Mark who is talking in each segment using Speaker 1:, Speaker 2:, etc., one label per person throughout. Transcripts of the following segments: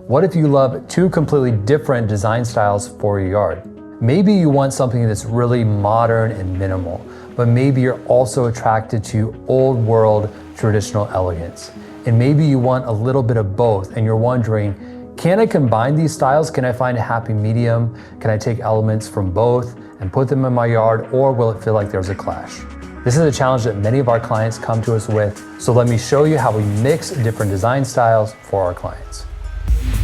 Speaker 1: What if you love two completely different design styles for your yard? Maybe you want something that's really modern and minimal, but maybe you're also attracted to old world traditional elegance. And maybe you want a little bit of both and you're wondering, can I combine these styles? Can I find a happy medium? Can I take elements from both and put them in my yard, or will it feel like there's a clash? This is a challenge that many of our clients come to us with, so let me show you how we mix different design styles for our clients.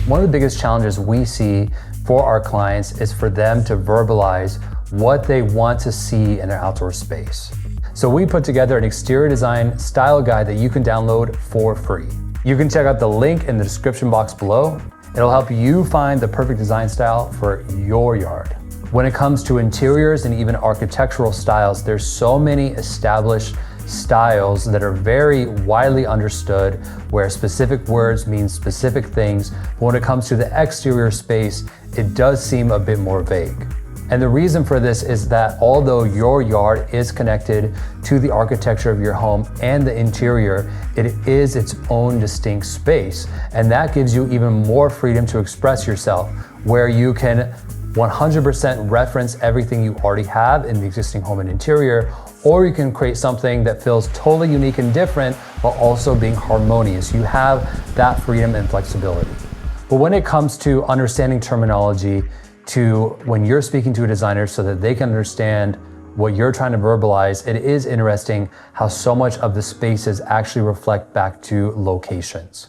Speaker 1: One of the biggest challenges we see for our clients is for them to verbalize what they want to see in their outdoor space. So we put together an exterior design style guide that you can download for free. You can check out the link in the description box below. It'll help you find the perfect design style for your yard. When it comes to interiors and even architectural styles, there's so many established styles that are very widely understood, where specific words mean specific things. But when it comes to the exterior space, it does seem a bit more vague. And the reason for this is that although your yard is connected to the architecture of your home and the interior, it is its own distinct space. And that gives you even more freedom to express yourself, where you can 100% reference everything you already have in the existing home and interior, or you can create something that feels totally unique and different, while also being harmonious. You have that freedom and flexibility. But when it comes to understanding terminology, to when you're speaking to a designer so that they can understand what you're trying to verbalize, it is interesting how so much of the spaces actually reflect back to locations.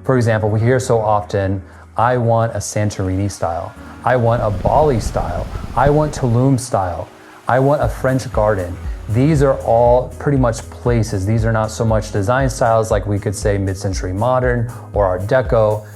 Speaker 1: For example, we hear so often, I want a Santorini style, I want a Bali style, I want Tulum style, I want a French garden. These are all pretty much places. These are not so much design styles like we could say mid-century modern or Art Deco.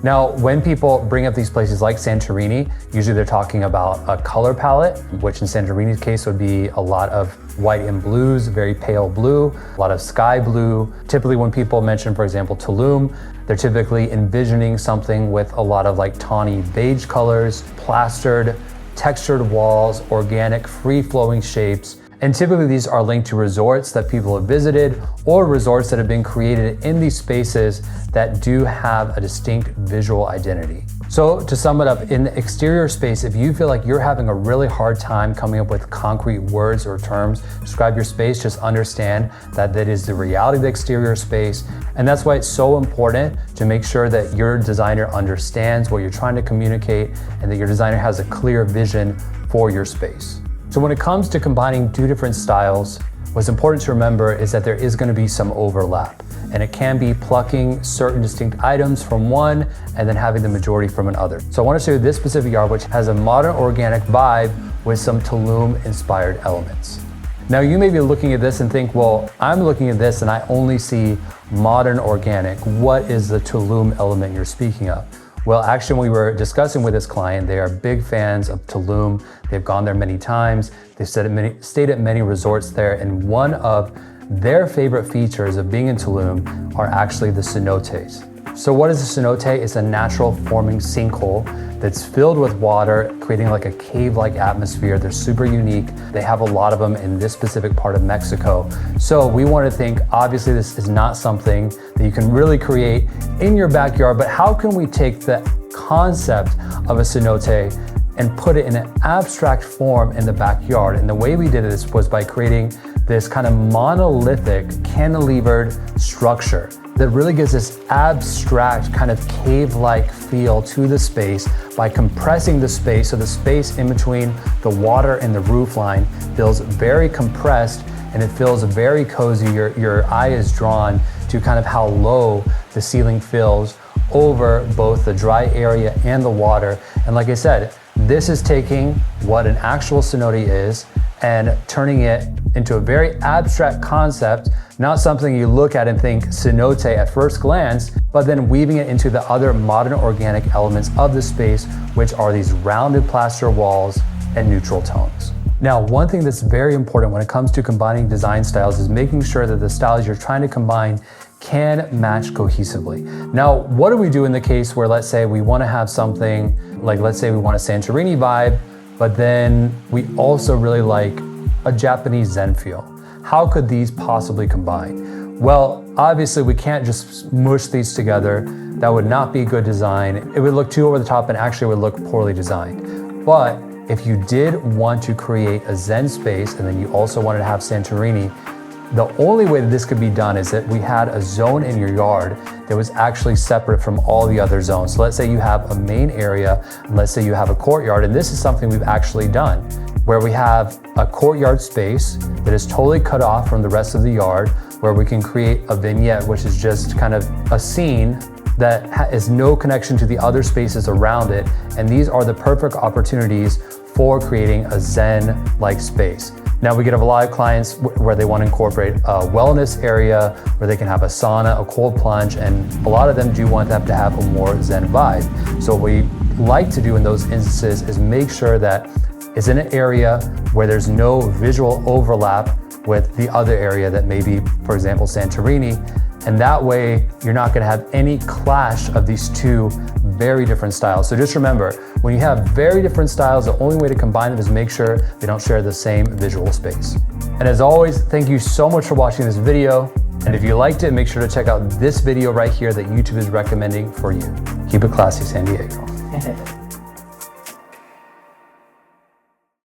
Speaker 1: Now, when people bring up these places like Santorini, usually they're talking about a color palette, which in Santorini's case would be a lot of white and blues, very pale blue, a lot of sky blue. Typically when people mention, for example, Tulum, they're typically envisioning something with a lot of like tawny beige colors, plastered, textured walls, organic, free-flowing shapes. And typically these are linked to resorts that people have visited or resorts that have been created in these spaces that do have a distinct visual identity. So to sum it up, in the exterior space, if you feel like you're having a really hard time coming up with concrete words or terms to describe your space, just understand that that is the reality of the exterior space. And that's why it's so important to make sure that your designer understands what you're trying to communicate and that your designer has a clear vision for your space. So when it comes to combining two different styles, what's important to remember is that there is going to be some overlap, and it can be plucking certain distinct items from one and then having the majority from another. So I want to show you this specific yard, which has a modern organic vibe with some Tulum-inspired elements. Now you may be looking at this and think, well, I'm looking at this and I only see modern organic. What is the Tulum element you're speaking of? Well, actually, when we were discussing with this client, they are big fans of Tulum. They've gone there many times. They've stayed at many resorts there. And one of their favorite features of being in Tulum are actually the cenotes. So what is a cenote? It's a natural forming sinkhole that's filled with water, creating like a cave-like atmosphere. They're super unique. They have a lot of them in this specific part of Mexico. So we want to think, obviously this is not something that you can really create in your backyard, but how can we take the concept of a cenote and put it in an abstract form in the backyard? And the way we did this was by creating this kind of monolithic cantilevered structure that really gives this abstract kind of cave-like feel to the space by compressing the space. So the space in between the water and the roof line feels very compressed and it feels very cozy. Your eye is drawn to kind of how low the ceiling feels over both the dry area and the water. And like I said, this is taking what an actual cenote is and turning it into a very abstract concept, not something you look at and think cenote at first glance, but then weaving it into the other modern organic elements of the space, which are these rounded plaster walls and neutral tones. Now, one thing that's very important when it comes to combining design styles is making sure that the styles you're trying to combine can match cohesively. Now, what do we do in the case where, let's say we want to have something like, let's say we want a Santorini vibe, but then we also really like a Japanese Zen feel? How could these possibly combine? Well, obviously we can't just smush these together. that would not be good design. It would look too over the top and actually would look poorly designed. But if you did want to create a Zen space and then you also wanted to have Santorini, the only way that this could be done is that we had a zone in your yard that was actually separate from all the other zones. So let's say you have a main area, and let's say you have a courtyard, and this is something we've actually done, where we have a courtyard space that is totally cut off from the rest of the yard, where we can create a vignette, which is just kind of a scene that is no connection to the other spaces around it. And these are the perfect opportunities for creating a Zen-like space. Now we get a lot of clients where they want to incorporate a wellness area where they can have a sauna, a cold plunge, and a lot of them do want them to have a more Zen vibe. So what we like to do in those instances is make sure that it's in an area where there's no visual overlap with the other area that may be, for example, Santorini. And that way, you're not gonna have any clash of these two very different styles. So just remember, when you have very different styles, the only way to combine them is make sure they don't share the same visual space. And as always, thank you so much for watching this video. And if you liked it, make sure to check out this video right here that YouTube is recommending for you. Keep it classy, San Diego.